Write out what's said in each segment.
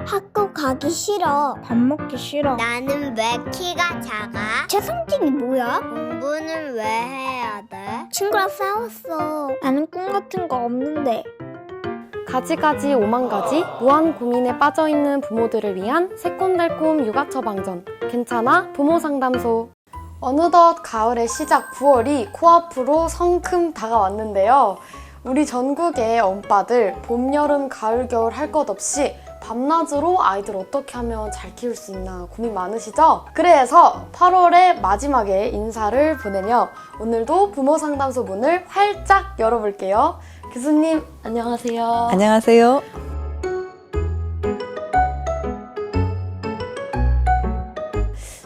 학교 가기 싫어. 밥 먹기 싫어. 나는 왜 키가 작아? 최성진이 뭐야? 공부는 왜 해야 돼? 친구랑 싸웠어. 나는 꿈 같은 거 없는데. 가지가지 오만가지 무한 고민에 빠져있는 부모들을 위한 새콤달콤 육아 처방전 괜찮아? 부모상담소. 어느덧 가을의 시작 9월이 코앞으로 성큼 다가왔는데요. 우리 전국의 엄빠들 봄, 여름, 가을, 겨울 할 것 없이 밤낮으로 아이들 어떻게 하면 잘 키울 수 있나 고민 많으시죠? 그래서 8월의 마지막에 인사를 보내며 오늘도 부모상담소 문을 활짝 열어볼게요. 교수님 안녕하세요. 안녕하세요.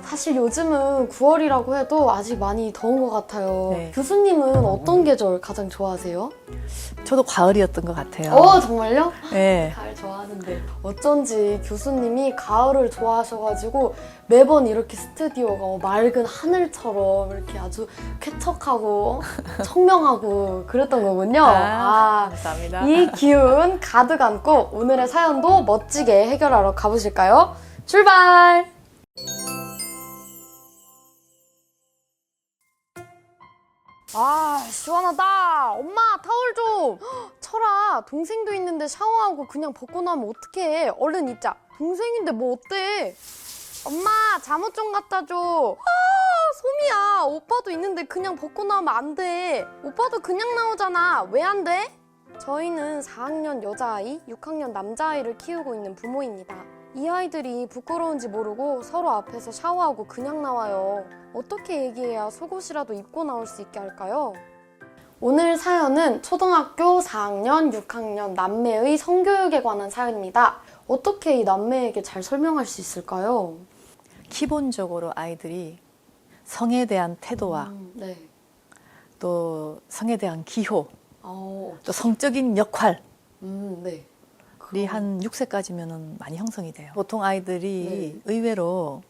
사실 요즘은 9월이라고 해도 아직 많이 더운 것 같아요. 네. 교수님은 어떤 계절 가장 좋아하세요? 저도 가을이었던 것 같아요. 정말요? 네. 가을 좋아하는데 어쩐지 교수님이 가을을 좋아하셔가지고 매번 이렇게 스튜디오가 맑은 하늘처럼 이렇게 아주 쾌척하고 청명하고 그랬던 거군요. 감사합니다. 이 기운 가득 안고 오늘의 사연도 멋지게 해결하러 가보실까요? 출발! 시원하다. 엄마 타월 좀. 철아, 동생도 있는데 샤워하고 그냥 벗고 나면 어떡해. 얼른 입자. 동생인데 뭐 어때? 엄마 잠옷 좀 갖다 줘. 소미야, 오빠도 있는데 그냥 벗고 나오면 안 돼. 오빠도 그냥 나오잖아. 왜 안 돼? 저희는 4학년 여자아이, 6학년 남자아이를 키우고 있는 부모입니다. 이 아이들이 부끄러운지 모르고 서로 앞에서 샤워하고 그냥 나와요. 어떻게 얘기해야 속옷이라도 입고 나올 수 있게 할까요? 오늘 사연은 초등학교 4학년, 6학년 남매의 성교육에 관한 사연입니다. 어떻게 이 남매에게 잘 설명할 수 있을까요? 기본적으로 아이들이 성에 대한 태도와 네. 또 성에 대한 기호, 또 또 성적인 역할이 네. 한 6세까지면 많이 형성이 돼요. 보통 아이들이 의외로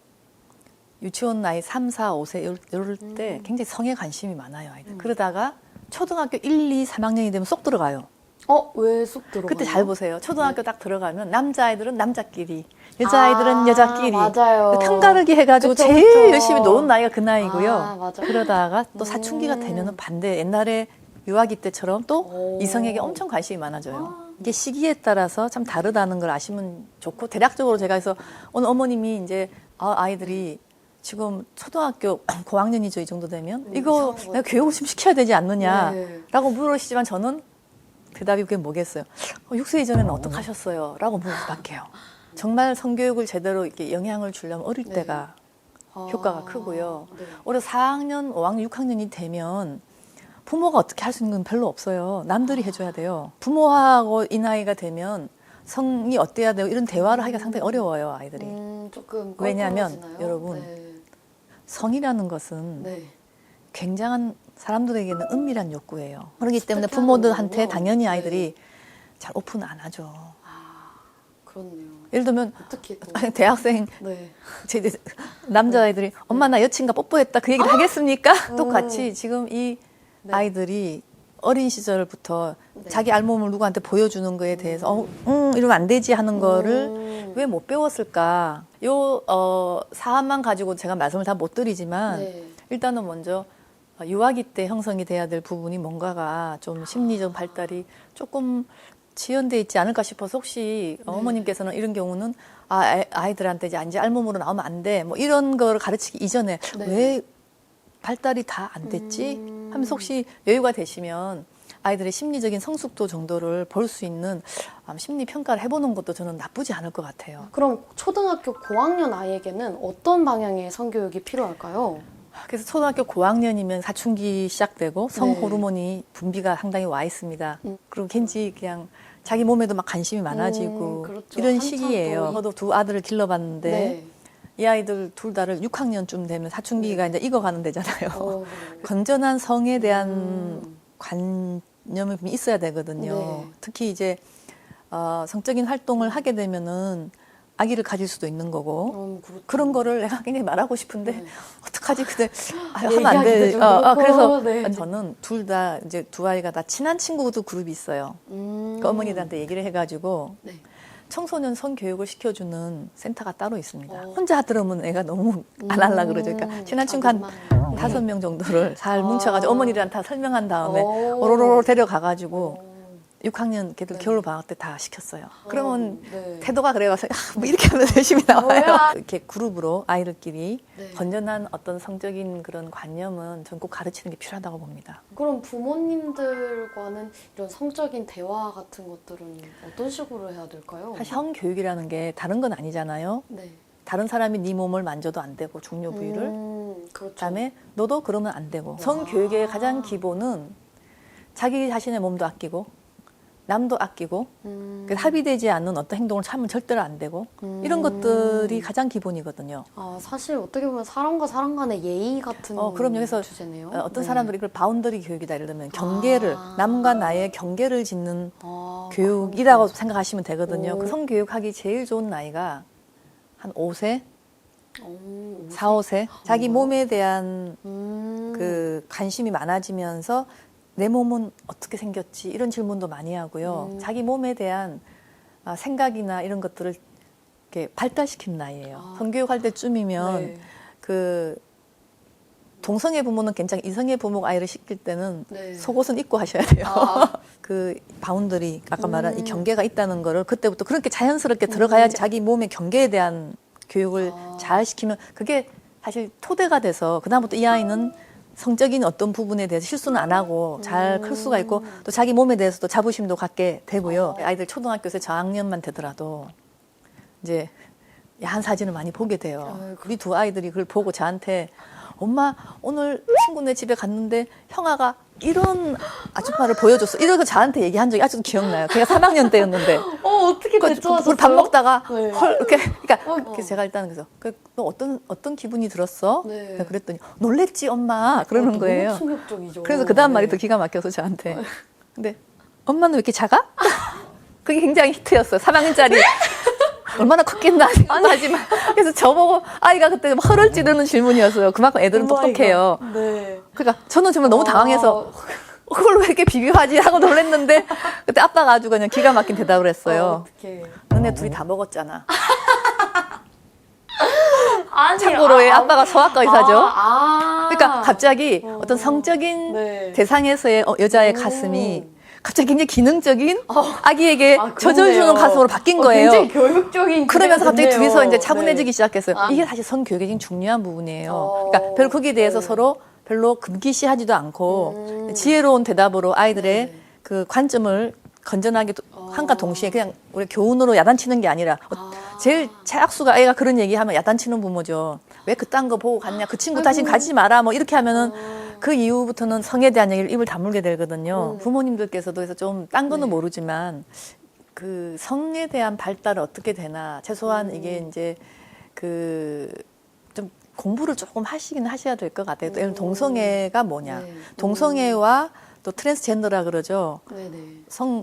유치원 나이 3, 4, 5세 이럴 때 굉장히 성에 관심이 많아요. 아이들. 그러다가 초등학교 1, 2, 3학년이 되면 쏙 들어가요. 왜 쏙 들어가요? 그때 잘 보세요. 초등학교 딱 들어가면 남자아이들은 남자끼리, 여자아이들은 여자끼리 맞아요. 탕가르기 해가지고 그쵸, 제일 그쵸. 열심히 노는 나이가 그 나이고요. 맞아요. 그러다가 또 사춘기가 되면은 반대, 옛날에 유아기 때처럼 또 이성에게 엄청 관심이 많아져요. 이게 시기에 따라서 참 다르다는 걸 아시면 좋고, 대략적으로 제가 해서 오늘 어머님이 이제 아이들이 지금 초등학교 고학년이죠. 이 정도 되면 이거 내가 교육을 좀 시켜야 되지 않느냐라고 물으시지만 저는 대답이 그게 뭐겠어요? 6세 이전에는 어떻게 하셨어요? 라고 물을 수밖에요. 정말 성교육을 제대로 이렇게 영향을 주려면 어릴 때가 효과가 크고요. 올해 4학년, 5학년, 6학년이 되면 부모가 어떻게 할 수 있는 건 별로 없어요. 남들이 해줘야 돼요. 부모하고 이 나이가 되면 성이 어때야 돼요? 이런 대화를 하기가 상당히 어려워요, 아이들이. 조금 왜냐하면 껄끄러워지나요? 여러분, 성이라는 것은 굉장한 사람들에게는 은밀한 욕구예요. 그렇기 때문에 부모들한테 당연히 아이들이 잘 오픈 안 하죠. 그렇네요. 예를 들면 어떻게 대학생 제 남자아이들이 엄마 나 여친과 뽀뽀했다 그 얘기를 하겠습니까? 똑같이 지금 이 아이들이 어린 시절부터 자기 알몸을 누구한테 보여주는 거에 대해서 이러면 안 되지 하는 거를 왜 못 배웠을까? 요 사안만 가지고 제가 말씀을 다 못 드리지만 일단은 먼저 유아기 때 형성이 돼야 될 부분이 뭔가가 좀 심리적 발달이 조금 지연돼 있지 않을까 싶어서 혹시 어머님께서는 이런 경우는 아이들한테 이제 알몸으로 나오면 안 돼 뭐 이런 걸 가르치기 이전에 왜 발달이 다 안 됐지 하면서 혹시 여유가 되시면 아이들의 심리적인 성숙도 정도를 볼 수 있는 심리 평가를 해보는 것도 저는 나쁘지 않을 것 같아요. 그럼 초등학교 고학년 아이에게는 어떤 방향의 성교육이 필요할까요? 그래서 초등학교 고학년이면 사춘기 시작되고 성 호르몬이 분비가 상당히 와 있습니다. 그리고 괜히 그냥 자기 몸에도 막 관심이 많아지고 그렇죠. 이런 시기예요. 저도 두 아들을 길러봤는데 이 아이들 둘 다를 6학년쯤 되면 사춘기가 이제 익어가는 데잖아요. 건전한 성에 대한 관념이 있어야 되거든요. 특히 이제 성적인 활동을 하게 되면은 아기를 가질 수도 있는 거고 그런 거를 내가 굉장히 말하고 싶은데 어떡하지? 근데 하면 안 돼. 그래서 저는 둘 다 이제 두 아이가 다 친한 친구도 그룹이 있어요. 그 어머니들한테 얘기를 해가지고 청소년 성교육을 시켜주는 센터가 따로 있습니다. 혼자 들으면 애가 너무 안 할라 그러죠. 그러니까 친한 친구 한 5명 정도를 잘 뭉쳐가지고 어머니들한테 다 설명한 다음에 오로로 데려가가지고 6학년 걔들 겨울 방학 때 다 시켰어요. 그러면 태도가 그래서 뭐 이렇게 하면서 열심히 나와요. 이렇게 그룹으로 아이들끼리 건전한 어떤 성적인 그런 관념은 전 꼭 가르치는 게 필요하다고 봅니다. 그럼 부모님들과는 이런 성적인 대화 같은 것들은 어떤 식으로 해야 될까요? 사실 성교육이라는 게 다른 건 아니잖아요. 네. 다른 사람이 네 몸을 만져도 안 되고 중요 부위를 그렇죠. 그다음에 너도 그러면 안 되고 성교육의 가장 기본은 자기 자신의 몸도 아끼고 남도 아끼고 합의되지 않는 어떤 행동을 참으면 절대로 안 되고 이런 것들이 가장 기본이거든요. 아, 사실 어떻게 보면 사람과 사람 간의 예의 같은 그럼요. 그래서 주제네요. 어떤 사람들이 그걸 바운더리 교육이다 예를 들면 경계를 남과 나의 경계를 짓는 교육이라고 생각하시면 되거든요. 그 성교육하기 제일 좋은 나이가 한 5세, 4, 5세 자기 몸에 대한 그 관심이 많아지면서 내 몸은 어떻게 생겼지 이런 질문도 많이 하고요. 자기 몸에 대한 생각이나 이런 것들을 이렇게 발달시킨 나이예요. 성교육할 때쯤이면 그 동성애 부모는 괜찮고 이성애 부모가 아이를 시킬 때는 속옷은 입고 하셔야 돼요. 그 바운더리 아까 말한 이 경계가 있다는 거를 그때부터 그렇게 자연스럽게 들어가야지 자기 몸의 경계에 대한 교육을 잘 시키면 그게 사실 토대가 돼서 그다음부터 이 아이는 성적인 어떤 부분에 대해서 실수는 안 하고 잘 클 수가 있고 또 자기 몸에 대해서도 자부심도 갖게 되고요. 아이들 초등학교에서 저학년만 되더라도 이제 야한 사진을 많이 보게 돼요. 우리 두 아이들이 그걸 보고 저한테 엄마 오늘 친구네 집에 갔는데 형아가 이런 아줌마를 보여줬어. 이러고 저한테 얘기한 적이 아직도 기억나요. 걔가 3학년 때였는데. 어떻게 대처하셨어요? 우리 밥 먹다가 헐 이렇게 그러니까 그래서 제가 일단 그래서 너 어떤 기분이 들었어? 그랬더니 놀랬지 엄마 그러는 거예요. 너무 충격적이죠. 그래서 그 다음 말이 또 기가 막혀서 저한테. 근데 엄마는 왜 이렇게 작아? 그게 굉장히 히트였어요. 3학년짜리. 얼마나 컸겠나 생각도 하지만 그래서 저보고 아이가 그때 허를 찌르는 질문이었어요. 그만큼 애들은 똑똑해요. 그러니까 저는 정말 너무 당황해서 그걸 왜 이렇게 비교하지 하고 놀랐는데 그때 아빠가 아주 그냥 기가 막힌 대답을 했어요. 너네 둘이 다 먹었잖아. 참고로 왜 아빠가 소아과 의사죠. 그러니까 갑자기 어떤 성적인 대상에서의 여자의 가슴이 갑자기 굉장히 기능적인 아기에게 젖어주는 가슴으로 바뀐 거예요. 굉장히 교육적인. 그러면서 갑자기 둘이서 이제 차분해지기 시작했어요. 이게 사실 성교육의 굉장히 중요한 부분이에요. 그러니까 별로 거기에 대해서 서로 별로 금기시하지도 않고 지혜로운 대답으로 아이들의 그 관점을 건전하게 한과 동시에 그냥 우리 교훈으로 야단치는 게 아니라 제일 최악수가 아이가 그런 얘기하면 야단치는 부모죠. 왜 그딴 거 보고 갔냐? 그 친구 다시 가지 마라. 뭐 이렇게 하면은 그 이후부터는 성에 대한 얘기를 입을 다물게 되거든요. 부모님들께서도 그래서 좀 딴 거는 모르지만 그 성에 대한 발달은 어떻게 되나 최소한 이게 이제 그 좀 공부를 조금 하시긴 하셔야 될 것 같아요. 예를 들면 동성애가 뭐냐? 동성애와 또 트랜스젠더라 그러죠.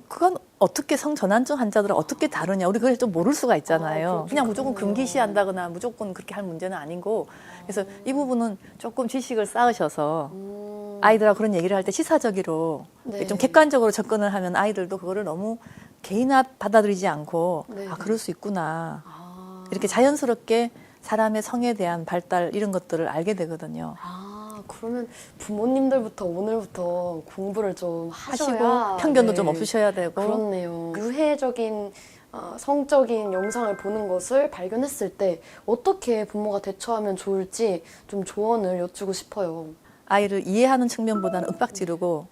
그건 어떻게 성전환증 환자들은 어떻게 다르냐? 우리 그걸 좀 모를 수가 있잖아요. 그냥 무조건 금기시한다거나 무조건 그렇게 할 문제는 아니고 그래서 이 부분은 조금 지식을 쌓으셔서 아이들하고 그런 얘기를 할 때 시사적으로 좀 객관적으로 접근을 하면 아이들도 그거를 너무 개인화 받아들이지 않고 그럴 수 있구나. 이렇게 자연스럽게 사람의 성에 대한 발달 이런 것들을 알게 되거든요. 그러면 부모님들부터 오늘부터 공부를 좀 하시고 편견도 좀 없으셔야 되고. 그렇네요. 유해적인 성적인 영상을 보는 것을 발견했을 때 어떻게 부모가 대처하면 좋을지 좀 조언을 여쭈고 싶어요. 아이를 이해하는 측면보다는 윽박 지르고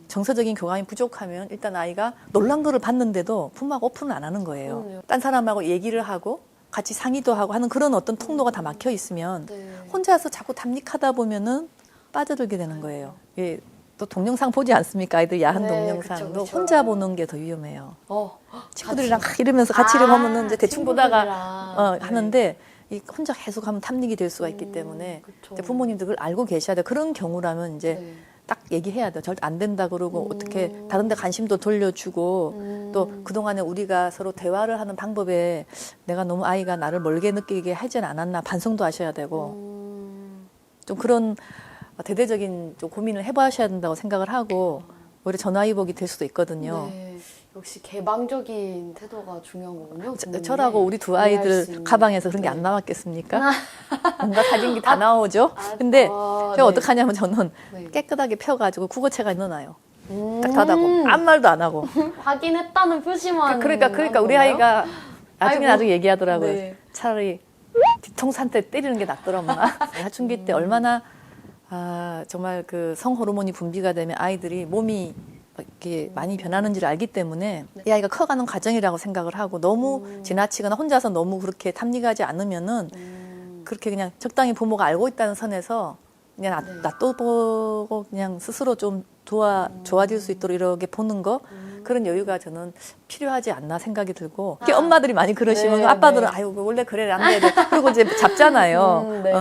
정서적인 교감이 부족하면 일단 아이가 놀란 거를 봤는데도 부모하고 오픈을 안 하는 거예요. 딴 사람하고 얘기를 하고 같이 상의도 하고 하는 그런 어떤 통로가 다 막혀 있으면 혼자서 자꾸 담닉하다 보면은 빠져들게 되는 거예요. 예, 또 동영상 보지 않습니까? 아이들 야한 동영상도 그쵸. 혼자 보는 게 더 위험해요. 친구들이랑 막 이러면서 같이 보면은 이제 대충 보다가 하는데 이 혼자 계속 하면 탐닉이 될 수가 있기 때문에 이제 부모님들 그걸 알고 계셔야 돼요. 그런 경우라면 이제 딱 얘기해야 돼요. 절대 안 된다 그러고 어떻게 다른 데 관심도 돌려주고 또 그동안에 우리가 서로 대화를 하는 방법에 내가 너무 아이가 나를 멀게 느끼게 하진 않았나 반성도 하셔야 되고 좀 그런 대대적인 좀 고민을 해보셔야 된다고 생각을 하고 오히려 전화위복이 될 수도 있거든요. 역시 개방적인 태도가 중요한 거군요. 저라고 우리 두 이해할 수 아이들 있는. 가방에서 그런 게 안 네. 나왔겠습니까? 뭔가 사진기 다 나오죠. 근데 제가 네. 어떡하냐면 저는 네. 깨끗하게 펴가지고 국어책에 넣어놔요. 음. 딱 닫아고 아무 말도 안 하고. 확인했다는 표시만. 그러니까 우리 하는 건가요? 아이가 나중에 아이고. 얘기하더라고요. 네. 차라리 뒤통수 한 대 때리는 게 낫더라 엄마. 사춘기 때 얼마나 정말 그 성호르몬이 분비가 되면 아이들이 몸이 이렇게 많이 변하는지를 알기 때문에 이 아이가 커가는 과정이라고 생각을 하고 너무 지나치거나 혼자서 너무 그렇게 탐닉하지 않으면은 그렇게 그냥 적당히 부모가 알고 있다는 선에서 그냥 놔둬보고 그냥 스스로 좀 좋아질 수 있도록 이렇게 보는 거 그런 여유가 저는 필요하지 않나 생각이 들고 이렇게 엄마들이 많이 그러시면 네, 아빠들은 네. 아유 원래 그래 안 돼. 그리고 이제 잡잖아요. 네.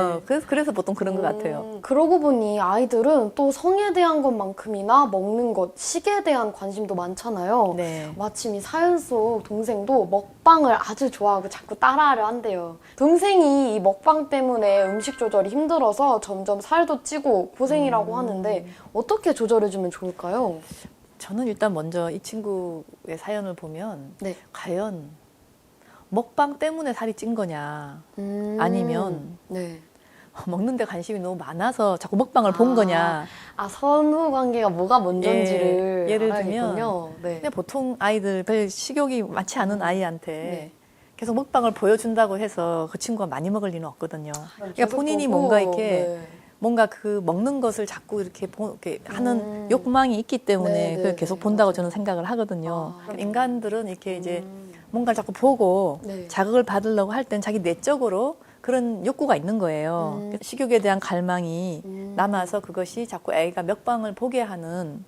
그래서 보통 그런 것 같아요. 그러고 보니 아이들은 또 성에 대한 것만큼이나 먹는 것, 식에 대한 관심도 많잖아요. 네. 마침 이 사연 속 동생도 먹방을 아주 좋아하고 자꾸 따라하려 한대요. 동생이 이 먹방 때문에 음식 조절이 힘들어서 점점 살도 찌고 고생이라고 하는데 어떻게 조절해주면 좋을까요? 저는 일단 먼저 이 친구의 사연을 보면 네. 과연 먹방 때문에 살이 찐 거냐 아니면 네. 먹는 데 관심이 너무 많아서 자꾸 먹방을 본 거냐. 선후 관계가 뭐가 먼저인지를 예를 알아야겠군요. 네. 근데 보통 아이들 별 식욕이 많지 않은 아이한테 네. 계속 먹방을 보여준다고 해서 그 친구가 많이 먹을 리는 없거든요. 그러니까 계속 본인이 보고, 뭔가 이렇게 네. 뭔가 그 먹는 것을 자꾸 이렇게 하는 욕망이 있기 때문에 네, 그걸 네, 계속 네, 본다고 맞아요. 저는 생각을 하거든요. 아, 인간들은 이렇게 이제 뭔가를 자꾸 보고 네. 자극을 받으려고 할 땐 자기 내적으로 그런 욕구가 있는 거예요. 식욕에 대한 갈망이 남아서 그것이 자꾸 애가 먹방을 보게 하는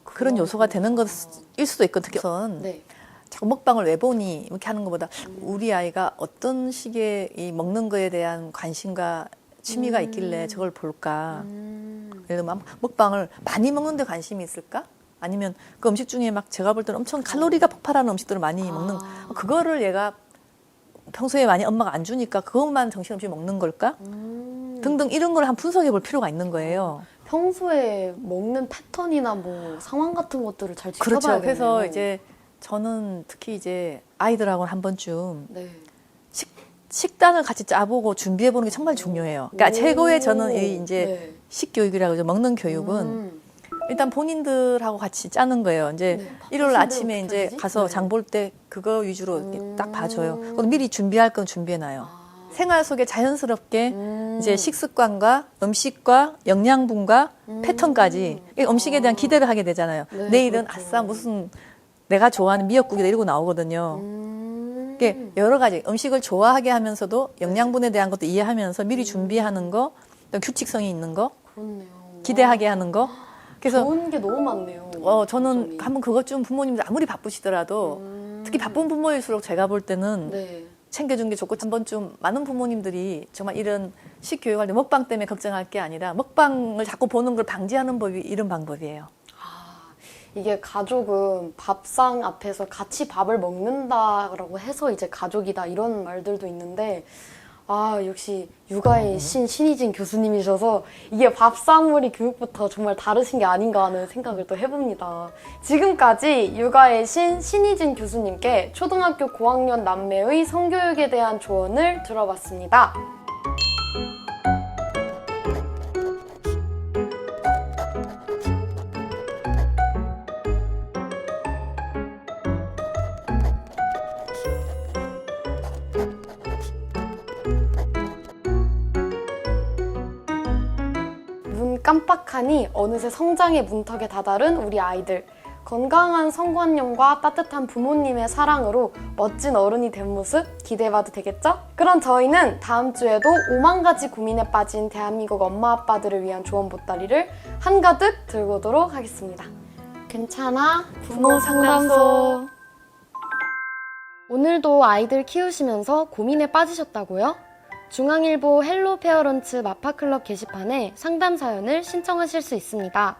그런 요소가 되는 것일 수도 있거든요. 우선 네. 자꾸 먹방을 왜 보니 이렇게 하는 것보다 우리 아이가 어떤 식의 이 먹는 거에 대한 관심과 취미가 있길래 저걸 볼까. 예를 들면 먹방을 많이 먹는 데 관심이 있을까? 아니면 그 음식 중에 막 제가 볼 때는 엄청 칼로리가 폭발하는 음식들을 많이 먹는 그거를 얘가 평소에 많이 엄마가 안 주니까 그것만 정신없이 먹는 걸까? 등등 이런 걸 한 분석해 볼 필요가 있는 거예요. 평소에 먹는 패턴이나 뭐 상황 같은 것들을 잘 그렇죠. 지켜봐야겠네요. 그래서 이제 저는 특히 이제 아이들하고는 한 번쯤 네. 식단을 같이 짜보고 준비해 보는 게 정말 중요해요. 그러니까 최고의 저는 이 이제 네. 식교육이라고 하죠. 먹는 교육은 일단 본인들하고 같이 짜는 거예요. 이제 네. 일요일 바쁘신데 아침에 이제 어떡하지? 가서 네. 장 볼 때 그거 위주로 이렇게 딱 봐줘요. 그리고 미리 준비할 건 준비해놔요. 생활 속에 자연스럽게 이제 식습관과 음식과 영양분과 패턴까지 이 음식에 대한 기대를 하게 되잖아요. 네, 내일은 그렇죠. 아싸 무슨 내가 좋아하는 미역국이다 이러고 나오거든요. 이게 여러 가지 음식을 좋아하게 하면서도 영양분에 대한 것도 이해하면서 미리 준비하는 거, 또 규칙성이 있는 거, 그렇네요. 기대하게 하는 거. 그래서 좋은 게 너무 많네요. 저는 완전히. 한번 그것 좀 부모님들 아무리 바쁘시더라도 특히 바쁜 부모일수록 제가 볼 때는 네. 챙겨준 게 좋고 한 번쯤 많은 부모님들이 정말 이런 식교육할 때 먹방 때문에 걱정할 게 아니라 먹방을 자꾸 보는 걸 방지하는 법이 이런 방법이에요. 이게 가족은 밥상 앞에서 같이 밥을 먹는다라고 해서 이제 가족이다 이런 말들도 있는데 역시 육아의 신희진 교수님이셔서 이게 밥상머리 교육부터 정말 다르신 게 아닌가 하는 생각을 또 해봅니다. 지금까지 육아의 신희진 교수님께 초등학교 고학년 남매의 성교육에 대한 조언을 들어봤습니다. 눈 깜빡하니 어느새 성장의 문턱에 다다른 우리 아이들. 건강한 성관념과 따뜻한 부모님의 사랑으로 멋진 어른이 된 모습 기대해봐도 되겠죠? 그럼 저희는 다음 주에도 5만 가지 고민에 빠진 대한민국 엄마 아빠들을 위한 조언 보따리를 한가득 들고 오도록 하겠습니다. 괜찮아? 부모 상담소. 오늘도 아이들 키우시면서 고민에 빠지셨다고요? 중앙일보 헬로 페어런츠 마파클럽 게시판에 상담 사연을 신청하실 수 있습니다.